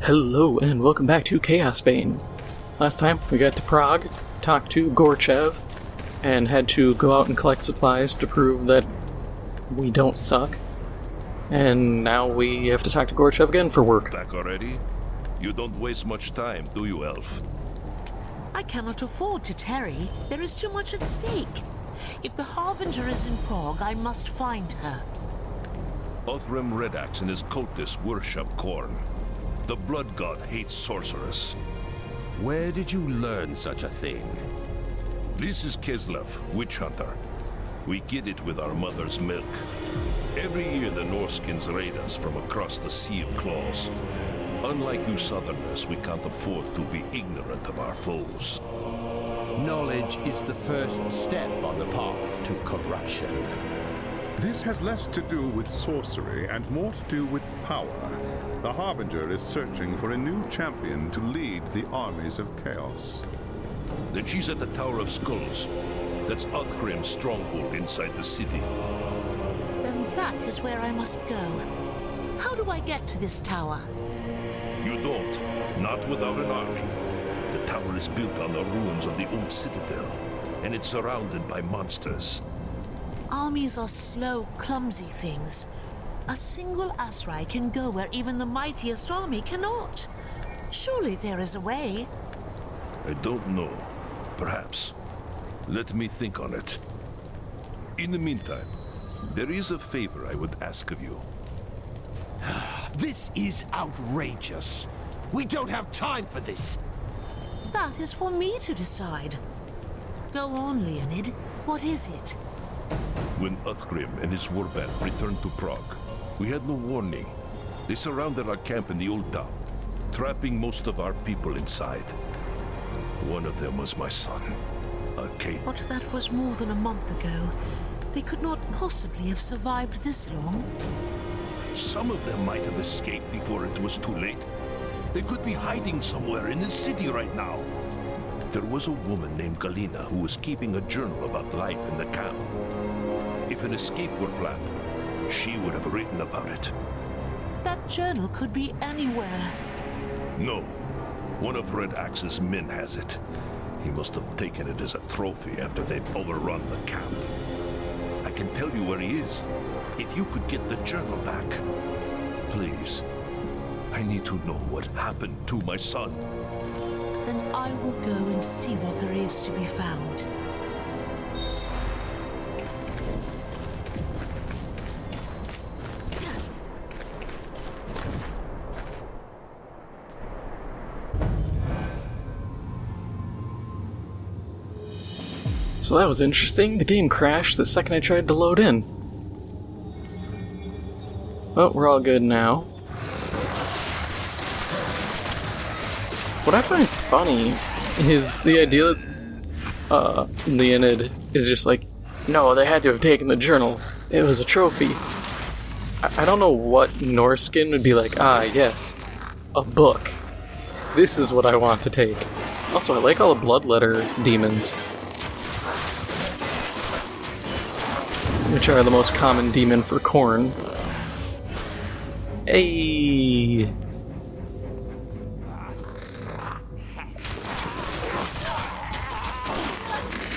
Hello and welcome back to Chaosbane. Last time we got to Prague, talked to Gorchev, and had to go out and collect supplies to prove that we don't suck. And now we have to talk to Gorchev again for work. Back already? You don't waste much time, do you, Elf? I cannot afford to tarry. There is too much at stake. If the Harbinger is in Prague, I must find her. Othrim Redax and his cultists worship Khone. The blood god hates sorcerers. Where did you learn such a thing? This is Kislev, witch hunter. We get it with our mother's milk. Every year the Norskins raid us from across the Sea of Claws. Unlike you Southerners, we can't afford to be ignorant of our foes. Knowledge is the first step on the path to corruption. This has less to do with sorcery and more to do with power. The Harbinger is searching for a new champion to lead the armies of chaos. Then she's at the Tower of Skulls. That's Othgrim's stronghold inside the city. Then that is where I must go. How do I get to this tower? You don't. Not without an army. The tower is built on the ruins of the old citadel, and it's surrounded by monsters. Armies are slow, clumsy things. A single Asrai can go where even the mightiest army cannot. Surely there is a way. I don't know. Perhaps. Let me think on it. In the meantime, there is a favor I would ask of you. This is outrageous. We don't have time for this. That is for me to decide. Go on, Leonid. What is it? When Othgrim and his warband returned to Prague, we had no warning. They surrounded our camp in the old town, trapping most of our people inside. One of them was my son, Kate. But that was more than a month ago. They could not possibly have survived this long. Some of them might have escaped before it was too late. They could be hiding somewhere in the city right now. There was a woman named Galina who was keeping a journal about life in the camp. If an escape were planned, she would have written about it. That journal could be anywhere. No. One of Red Axe's men has it. He must have taken it as a trophy after they'd overrun the camp. I can tell you where he is, if you could get the journal back. Please. I need to know what happened to my son. Then I will go and see what there is to be found. So that was interesting. The game crashed the second I tried to load in. Well, we're all good now. What I find funny is the idea that Leonid is just like, no, they had to have taken the journal. It was a trophy. I don't know what Norskin would be like, ah, yes, a book. This is what I want to take. Also, I like all the bloodletter demons, which are the most common demon for Khone. Hey!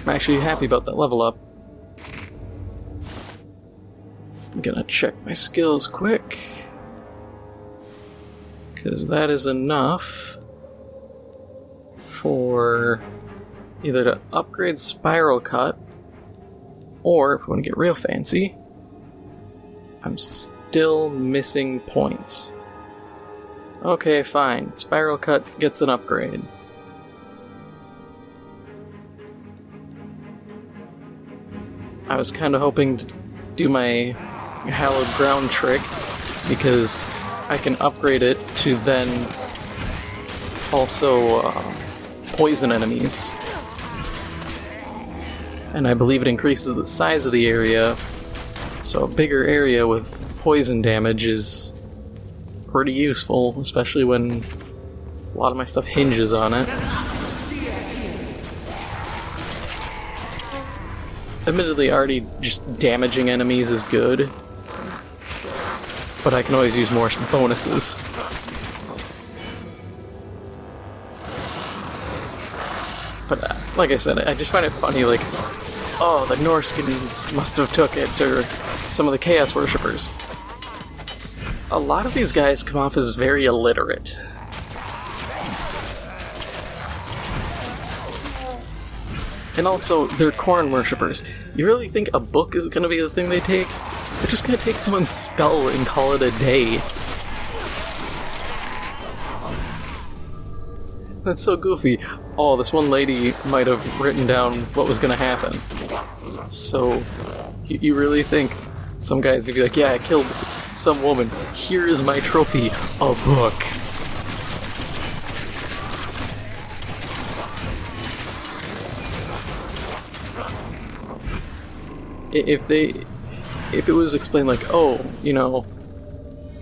I'm actually happy about that level up. I'm gonna check my skills quick, because that is enough for either to upgrade Spiral Cut, or if we want to get real fancy, I'm still missing points. Okay, fine. Spiral Cut gets an upgrade. I was kind of hoping to do my hallowed ground trick, because I can upgrade it to then also poison enemies. And I believe it increases the size of the area, so a bigger area with poison damage is pretty useful, especially when a lot of my stuff hinges on it. Admittedly, already just damaging enemies is good, but I can always use more bonuses. But like I said, I just find it funny, like, oh, the Norskins must have took it, or some of the Chaos Worshippers. A lot of these guys come off as very illiterate. And also, they're Khorne worshippers. You really think a book is going to be the thing they take? They're just going to take someone's skull and call it a day. That's so goofy. Oh, this one lady might have written down what was going to happen. So, you really think some guy's going to be like, yeah, I killed some woman. Here is my trophy, a book. If it was explained like, oh, you know,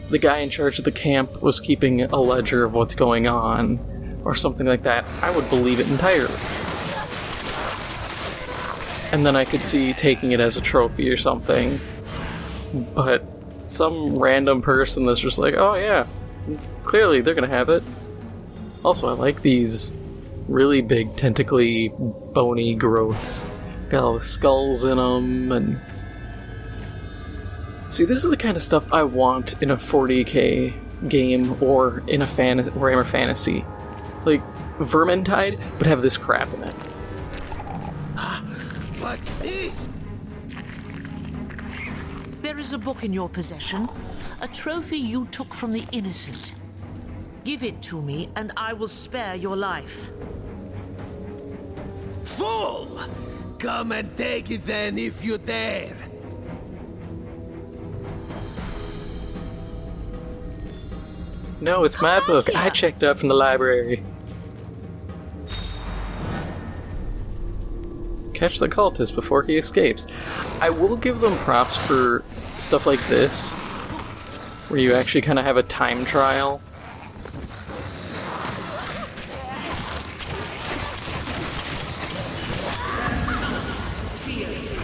the guy in charge of the camp was keeping a ledger of what's going on, or something like that, I would believe it entirely. And then I could see taking it as a trophy or something. But some random person that's just like, oh yeah, clearly they're gonna have it. Also, I like these really big, tentacly, bony growths. Got all the skulls in them, and... See, this is the kind of stuff I want in a 40k game, or in a Warhammer Fantasy. Like, Vermintide, but have this crap in it. What's this? There is a book in your possession, a trophy you took from the innocent. Give it to me, and I will spare your life. Fool! Come and take it then, if you dare. No, it's my book. I checked it out from the library. Catch the cultist before he escapes. I will give them props for stuff like this, where you actually kind of have a time trial.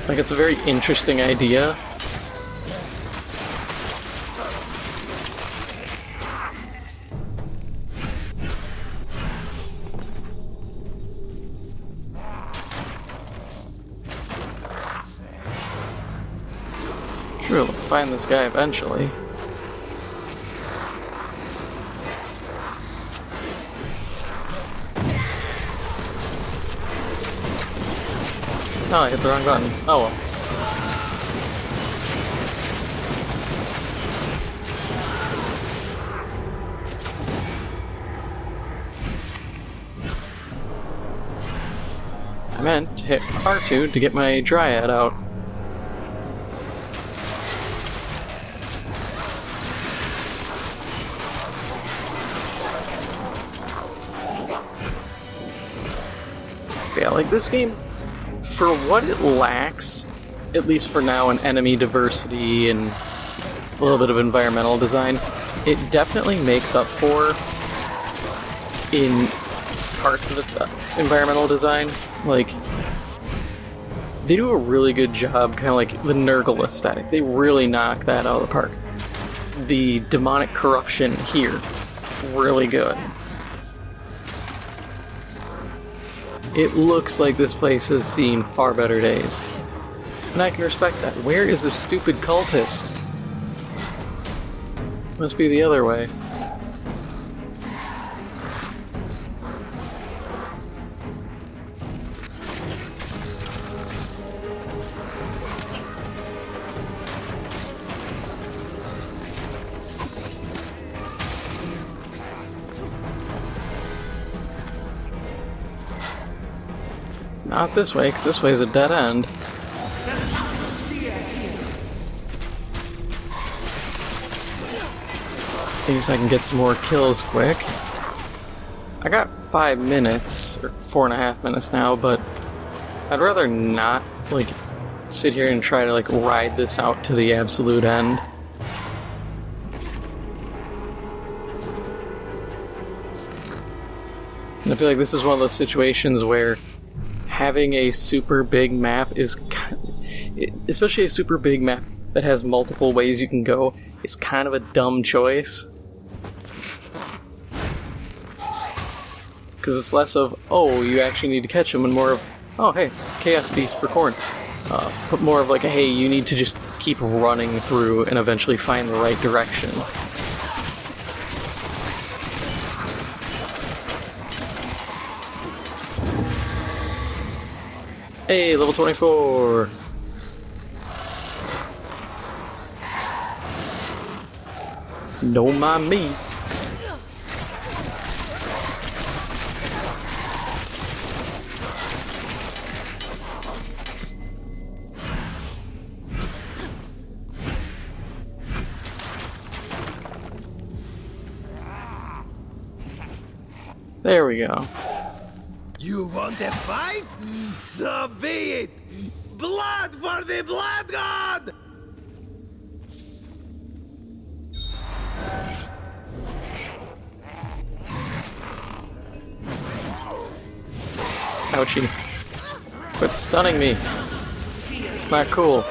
Like, it's a very interesting idea. Sure, we'll find this guy eventually. Oh, I hit the wrong button. Oh well. I meant to hit R2 to get my Dryad out. Yeah, like this game, for what it lacks, at least for now, in enemy diversity and a little bit of environmental design, it definitely makes up for in parts of its environmental design. Like, they do a really good job, kind of like the Nurgle aesthetic. They really knock that out of the park. The demonic corruption here, really good. It looks like this place has seen far better days. And I can respect that. Where is this stupid cultist? Must be the other way. Not this way, because this way is a dead end. At least I can get some more kills quick. I got 5 minutes, or 4.5 minutes now, but I'd rather not, like, sit here and try to, like, ride this out to the absolute end. And I feel like this is one of those situations where having a super big map is, especially a super big map that has multiple ways you can go, is kind of a dumb choice. Because it's less of, oh, you actually need to catch him, and more of, oh, hey, Chaos Beast for Khone. But more of like, hey, you need to just keep running through and eventually find the right direction. Hey, level 24! Don't mind me. There we go. You want a fight? So be it! Blood for the Blood God! Ouchie. Quit stunning me. It's not cool.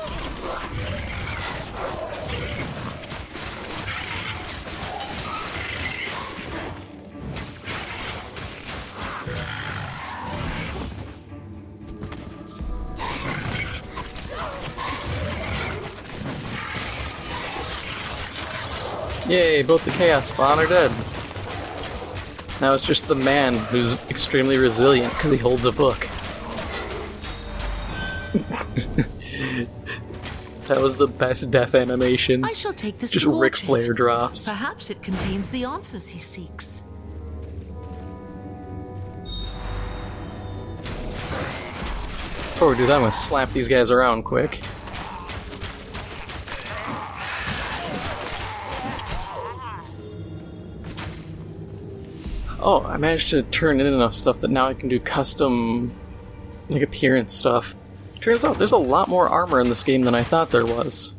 Yay, both the Chaosbane are dead. Now it's just the man who's extremely resilient because he holds a book. That was the best death animation. I shall take this Just to Ric Gorchev. Flair drops. Perhaps it contains the answers he seeks. Before we do that, I'm gonna slap these guys around quick. Oh, I managed to turn in enough stuff that now I can do custom, like, appearance stuff. Turns out there's a lot more armor in this game than I thought there was.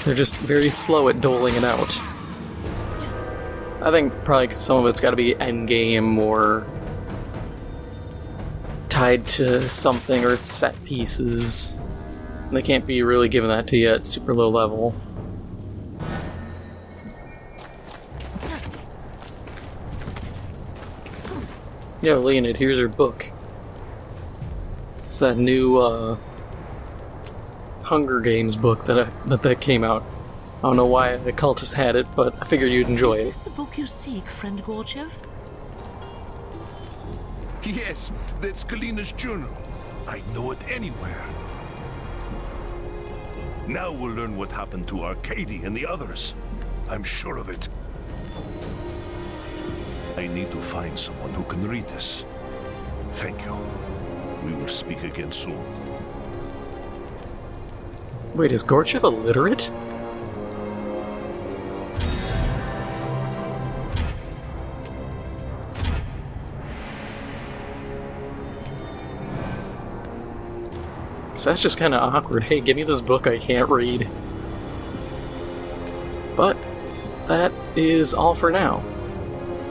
They're just very slow at doling it out. I think probably 'cause some of it's gotta be endgame or tied to something, or it's set pieces. They can't be really giving that to you at super low level. Yeah, Leonid, here's your book. It's that new Hunger Games book that came out. I don't know why the Cultists had it, but I figured you'd enjoy Is it. this the book you seek, friend Gorchev? Yes, that's Kalina's journal. I'd know it anywhere. Now we'll learn what happened to Arcady and the others. I'm sure of it. I need to find someone who can read this. Thank you. We will speak again soon. Wait, is Gorchev illiterate? So that's just kind of awkward. Hey, give me this book I can't read. But that is all for now.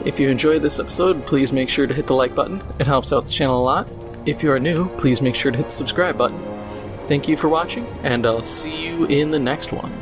If you enjoyed this episode, please make sure to hit the like button. It helps out the channel a lot. If you are new, please make sure to hit the subscribe button. Thank you for watching, and I'll see you in the next one.